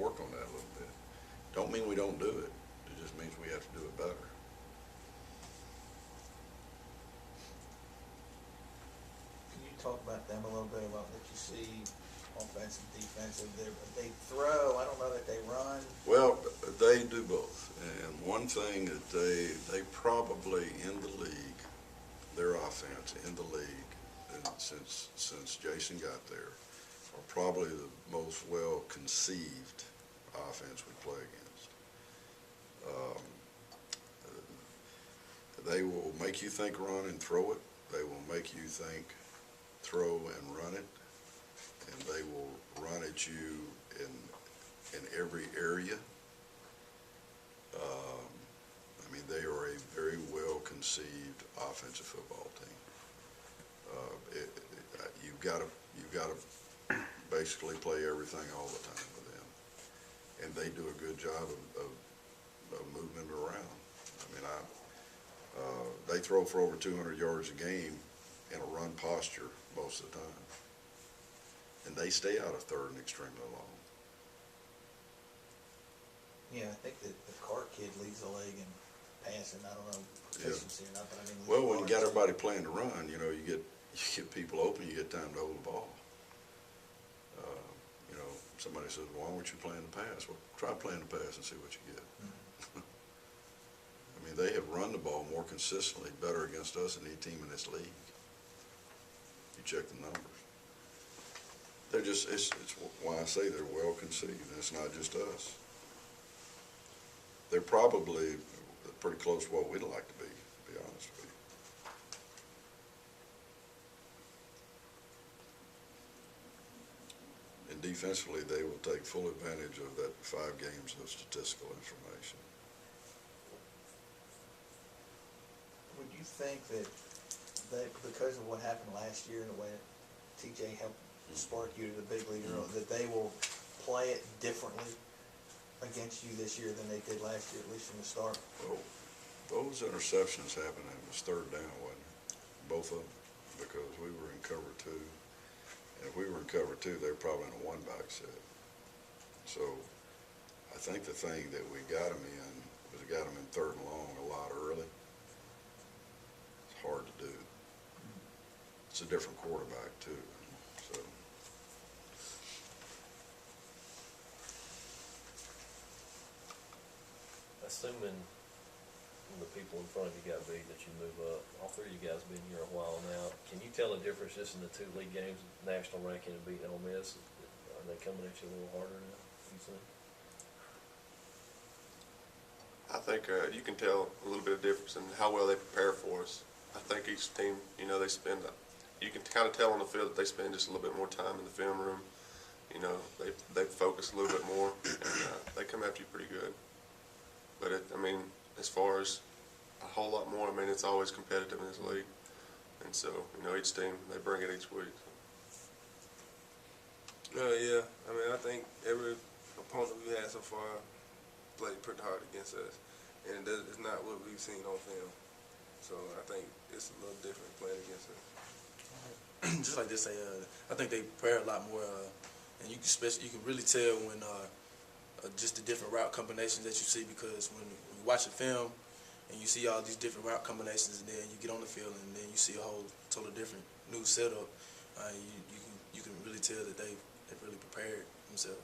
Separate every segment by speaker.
Speaker 1: work on that a little bit. Don't mean we don't do it. It just means we have to do it better.
Speaker 2: Can you talk about them a little bit, about what you see, offensive, defensive? They throw. I don't know that they run.
Speaker 1: Well, they do both. And one thing that they probably in the league, their offense in the league, and since Jason got there, are probably the most well conceived offense we play against. They will make you think run and throw it. They will make you think throw and run it. And they will run at you in every area. I mean, they are a very well conceived offensive football team. You've got to basically play everything all the time with them, and they do a good job of moving it around. I mean, they throw for over 200 yards a game in a run posture most of the time, and they stay out of third and extremely long.
Speaker 2: Yeah, I think that the Cart kid leads the league in passing. I don't know efficiency or not, but I mean.
Speaker 1: Well, when you got everybody playing to run, you know, you get people open, you get time to hold the ball. You know, somebody says, "Why weren't you playing the pass?" Well, try playing the pass and see what you get. Mm-hmm. I mean, they have run the ball more consistently, better against us than any team in this league. You check the numbers. They're just, it's why I say they're well conceived, and it's not just us. They're probably pretty close to what we'd like to be honest with you. And defensively, they will take full advantage of that 5 games of statistical information.
Speaker 2: Would you think that because of what happened last year and the way TJ helped spark you to the big league, that they will play it differently against you this year than they did last year, at least from the start?
Speaker 1: Well, those interceptions happened, and it was 3rd down, wasn't it? Both of them, because we were in cover 2. And if we were in cover 2, they were probably in a 1-back set. So I think the thing that we got them in was we got them in 3rd and long a lot early. It's hard to do. It's a different quarterback, too. So.
Speaker 3: Assuming the people in front of you got beat, that you move up, all 3 of you guys have been here a while now. Can you tell the difference just in the 2 league games, national ranking and beating Ole Miss? Are they coming at you a little harder now, you think?
Speaker 4: I think you can tell a little bit of difference in how well they prepare for us. I think each team, you know, you can kind of tell on the field that they spend just a little bit more time in the film room. You know, they focus a little bit more, and they come after you pretty good. But I mean, as far as a whole lot more, I mean, it's always competitive in this league. And so, you know, each team, they bring it each week.
Speaker 5: Yeah, I mean, I think every opponent we had so far played pretty hard against us. And it's not what we've seen on film. So I think it's a little different playing against us.
Speaker 6: Just like they say, I think they prepare a lot more, and you can really tell when just the different route combinations that you see, because when you watch a film and you see all these different route combinations, and then you get on the field and then you see a whole totally different new setup, you can really tell that they've really prepared themselves.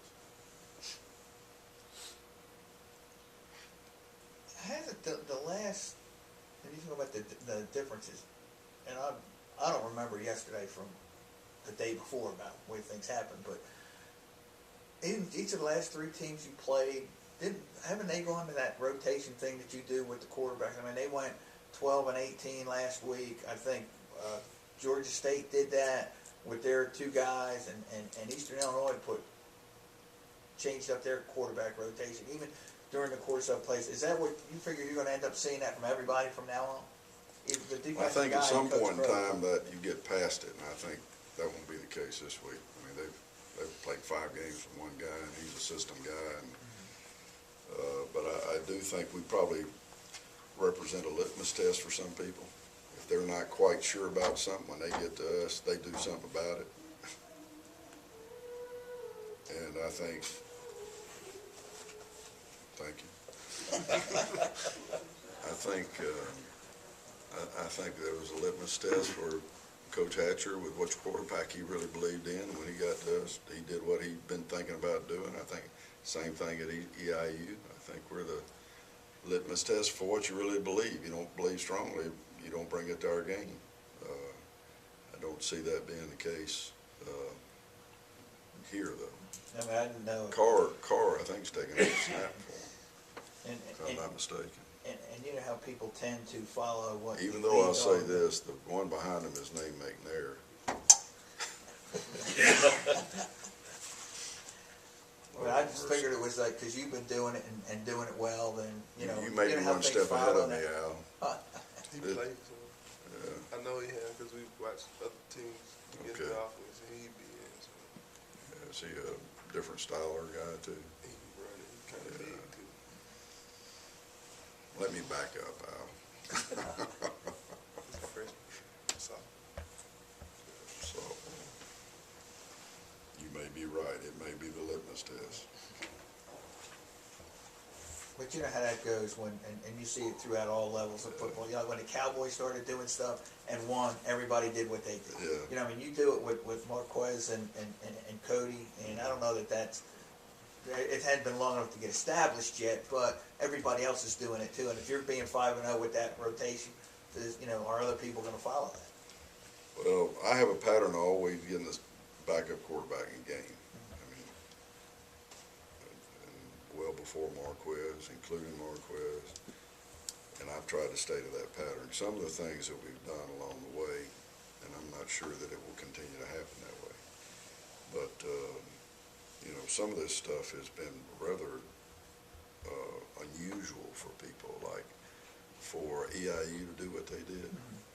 Speaker 2: Has it the last, and you talk about the differences, and I don't remember yesterday from the day before about the way things happened, but in each of the last 3 teams you played, haven't they gone to that rotation thing that you do with the quarterback? I mean, they went 12 and 18 last week. I think Georgia State did that with their 2 guys, and Eastern Illinois changed up their quarterback rotation even during the course of plays. Is that what you figure you're going to end up seeing that from everybody from now on?
Speaker 1: I think at some point in time that you get past it, and I think that won't be the case this week. I mean, they've played 5 games with 1 guy, and he's a system guy. And, but I do think we probably represent a litmus test for some people. If they're not quite sure about something, when they get to us, they do something about it. And I think Thank you. I think there was a litmus test for Coach Hatcher with which quarterback he really believed in. When he got to us, he did what he'd been thinking about doing. I think same thing at EIU. I think we're the litmus test for what you really believe. You don't believe strongly, you don't bring it to our game. I don't see that being the case here, though.
Speaker 2: I mean, I didn't know.
Speaker 1: Carr, I think, is taking a snap for him, if I'm not mistaken.
Speaker 2: And you know how people tend to follow what.
Speaker 1: Even
Speaker 2: you
Speaker 1: though I'll
Speaker 2: lead
Speaker 1: say
Speaker 2: on.
Speaker 1: this, the one behind him is name McNair.
Speaker 2: Well, I just figured it was like, because you've been doing it and doing it well, then, you know.
Speaker 1: You may be
Speaker 2: know how
Speaker 1: one
Speaker 2: things
Speaker 1: step ahead
Speaker 2: follow
Speaker 1: of me,
Speaker 2: that.
Speaker 1: Al.
Speaker 5: He
Speaker 1: It-
Speaker 5: plays, so
Speaker 1: Yeah.
Speaker 5: I know he has because we watched other teams get
Speaker 1: Okay.
Speaker 5: the offense, and he be in, so
Speaker 1: Yeah, is he a different styler guy, too?
Speaker 5: he be running. He kind of
Speaker 1: Yeah.
Speaker 5: big too.
Speaker 1: Let me back up, Al.
Speaker 5: He's a freshman. So
Speaker 1: So, you may be right. It may be the litmus test.
Speaker 2: But you know how that goes when, and you see it throughout all levels of football. You know, when the Cowboys started doing stuff and won, everybody did what they did.
Speaker 1: Yeah.
Speaker 2: You know, I mean, you do it with Marquez and Cody, and I don't know that it hadn't been long enough to get established yet, but everybody else is doing it too. And if you're being 5-0 with that rotation, you know, are other people going to follow that?
Speaker 1: Well, I have a pattern of always getting this backup quarterback in game. I mean, and well before Marquez, including Marquez, and I've tried to stay to that pattern. Some of the things that we've done along the way, and I'm not sure that it will continue to happen that way, but you know, some of this stuff has been rather unusual for people, like for EIU to do what they did.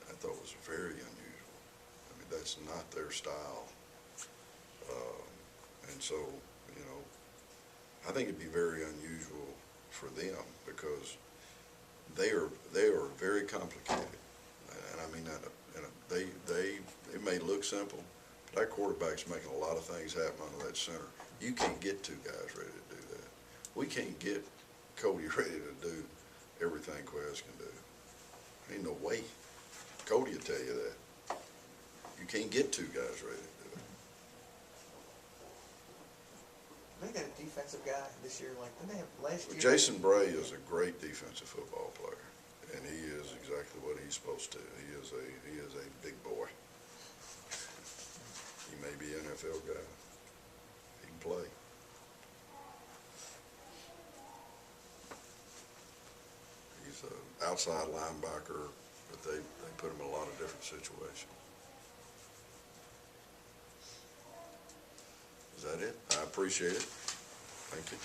Speaker 1: I thought it was very unusual. I mean, that's not their style. And so, you know, I think it'd be very unusual for them because they are very complicated. And I mean that, it may look simple, but that quarterback's making a lot of things happen under that center. You can't get two guys ready to do that. We can't get Cody ready to do everything Quez can do. Ain't no way. Cody will tell you that. You can't get two guys ready to do it.
Speaker 2: They got a defensive guy this year, like, didn't they have last year?
Speaker 1: Jason Bray is a great defensive football player, and he is exactly what he's supposed to. He is a big boy. He may be an NFL guy. He can play. He's an outside linebacker, but they put him in a lot of different situations. Is that it? I appreciate it. Thank you.